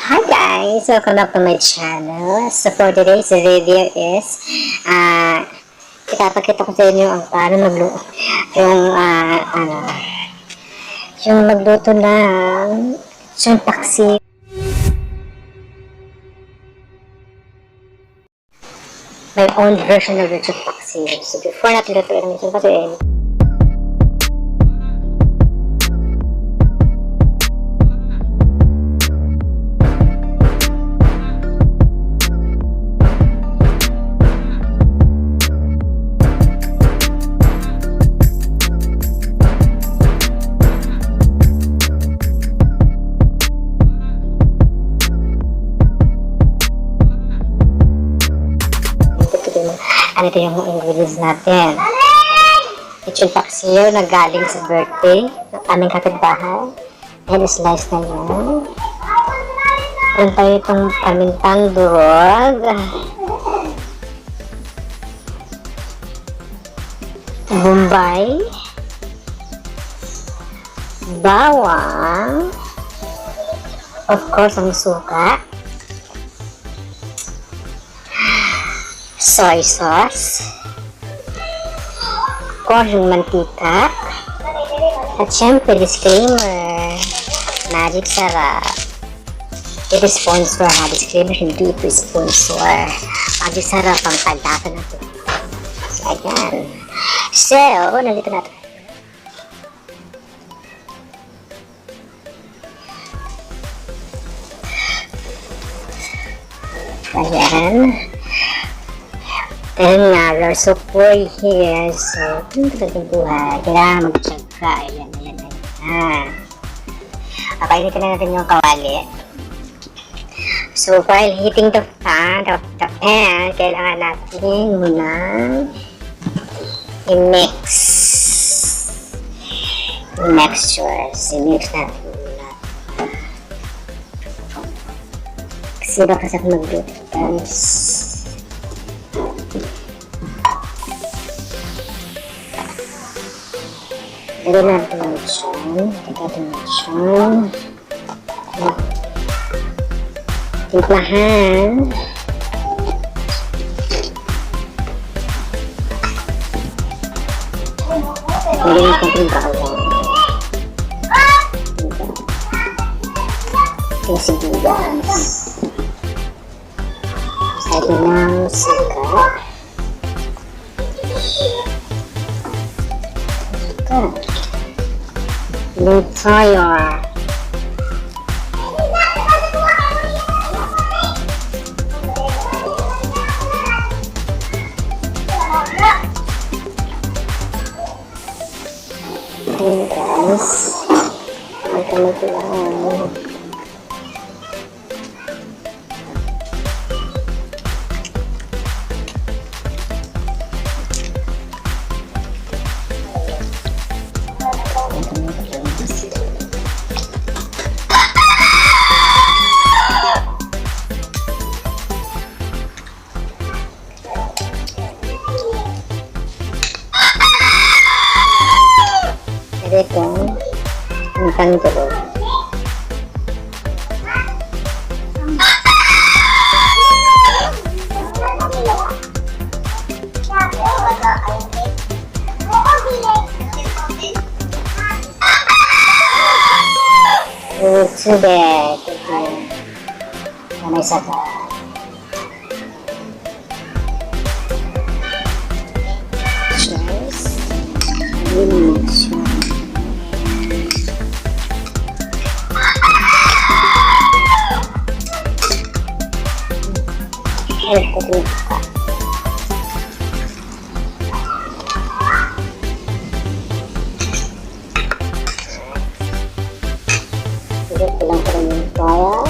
Hi guys! Welcome back to my channel. So for today's video is ipapakita ko sa inyo ang paano magluto yung magluto ng lechon paksiw. My own version of lechon paksiw. So before natin lutuin ang lechon paksiw, ano ito yung ingredients natin. Lechon paksiw na galing sa birthday ng aming kapitbahay. Ayan, slice na yan. Meron tayo itong pamintang durog, bombay, bawang, of course ang suka, soy sauce, of course yung mantika, at syempre disclaimer, magic sarap. Ito sponsor ha, disclaimer, hindi ito sponsor. Magic sarap ang kagata na ito. So ayan. So, nandito natin. Ayan. And nga, we're so poor here. So, ito talagang buhay. Kailangan magtsaga. Ayan. Papainitin na natin yung kawali. So, while heating the pan, kailangan natin muna i-mix yung mixtures. I-mix natin muna. Kasi baka sa magluto, guys. Lagyan natin ng lechon. Timplahan. Lagyan natin yung bawang. Yung sibuyas. Lagyan ng suka. Lutuin. Ayan guys, ito lang. Ito, ang pangtulog. Sudah, may saka. Cheers. Pulang pa rin yung toya.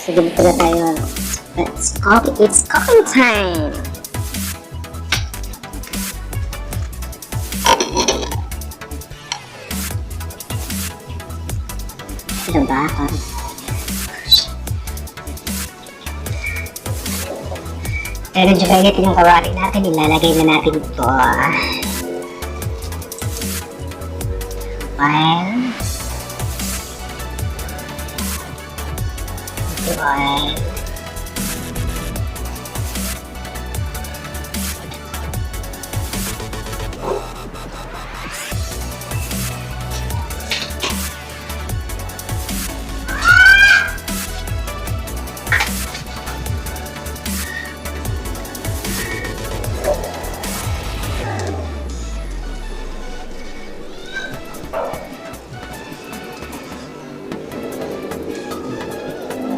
So, dito na tayo. It's cooking time! Ito ba? Pero medyo kagit yung kawari natin, ilalagay na natin ito. Oil. Ito oil.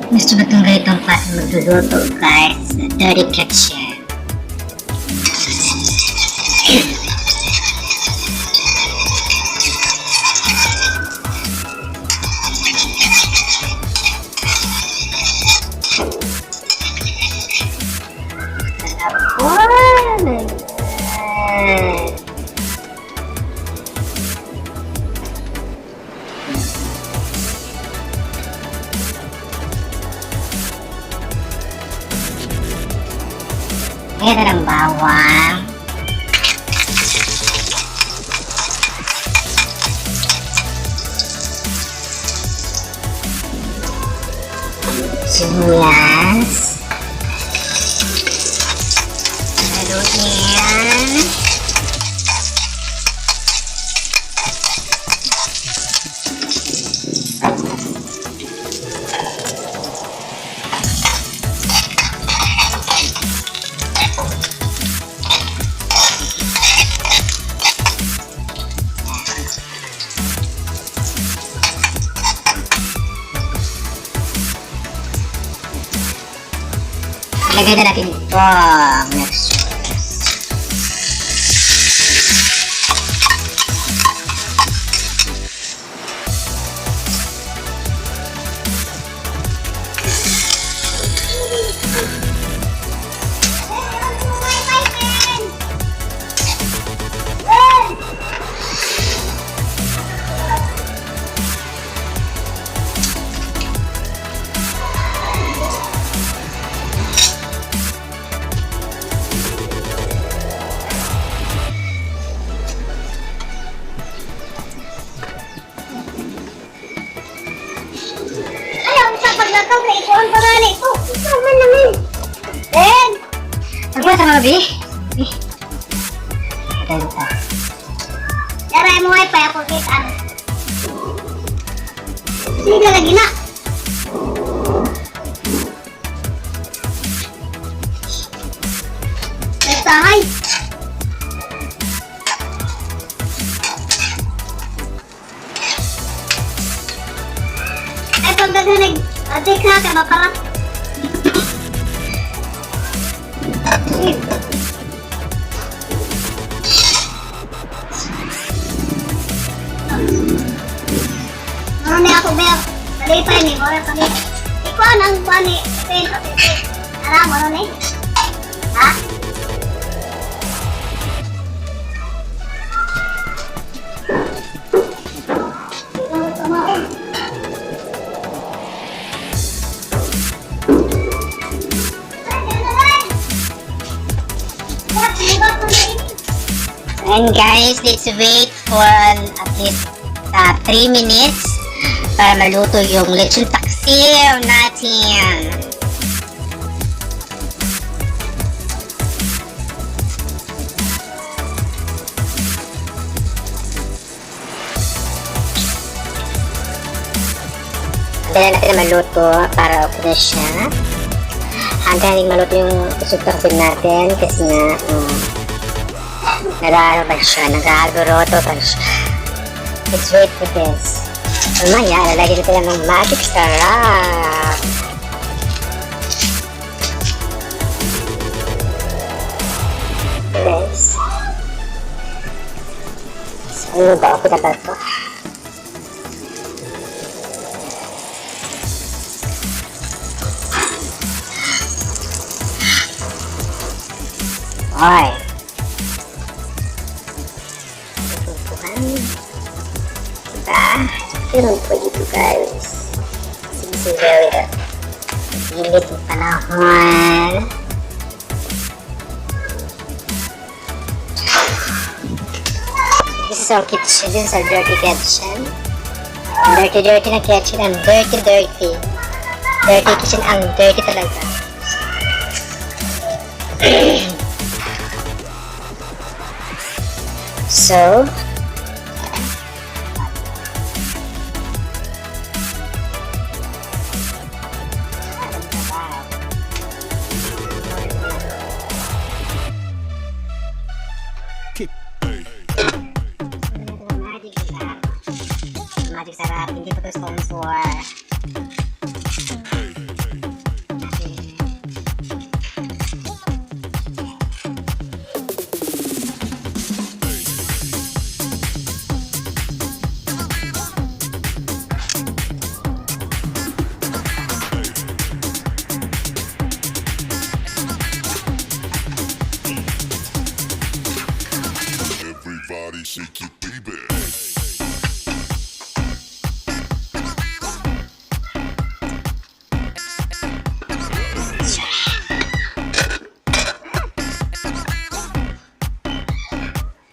Gusto ba itong ganitong klase magluluto, guys? Dirty kitchen. Ayan ng bawang. Sibuyas. Haluin. Lagay na natin ito ang mixture. Pagbuhat ang mga bi? Patay ito. Daray mo ay pa ako kita. Hindi ka lagi na. Nagsahay. Ay pag nag-adik na ka maparap. Ano ni ako ba? Malipay ni Mora kami. Ikaw nang bani. Alam ano ni? Ha? And guys, let's wait for at least 3 minutes para maluto yung lechon paksiw natin. Antayin natin na maluto para okay na siya. Hanggang maluto yung lechon paksiw natin kasi nga nag-aaral siya, nag-aaguroto pa siya. Let's wait for this. Mamaya, lalagyan natin ng magic sarap. This. So, ano ba? Okay na ba ito? Okay. Diba? Ganun po dito guys. Sincerely, pilit ng panahon. This is our kitchen. This is our dirty kitchen. Dirty na kitchen. Ang dirty. Dirty kitchen. Ang dirty talaga. So, magic sarap, hindi pa ito sponsor. Everybody shake your baby.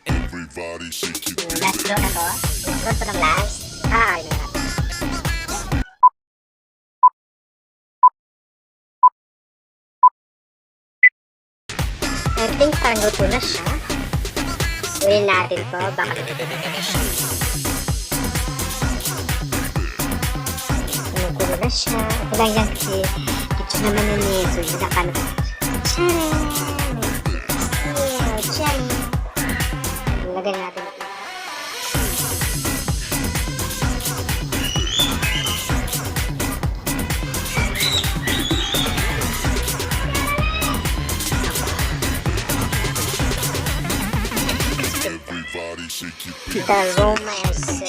Everybody shake your baby. Last blow na to. Front pa ng last. Ay, na. I think parang luto na siya. Uyin natin to. Baka luto na siya. Ito lang yan kasi kitchen naman yun eh. So, yun na kami. Charing! Lagyan natin ito. Everybody shake your baby. The aroma is so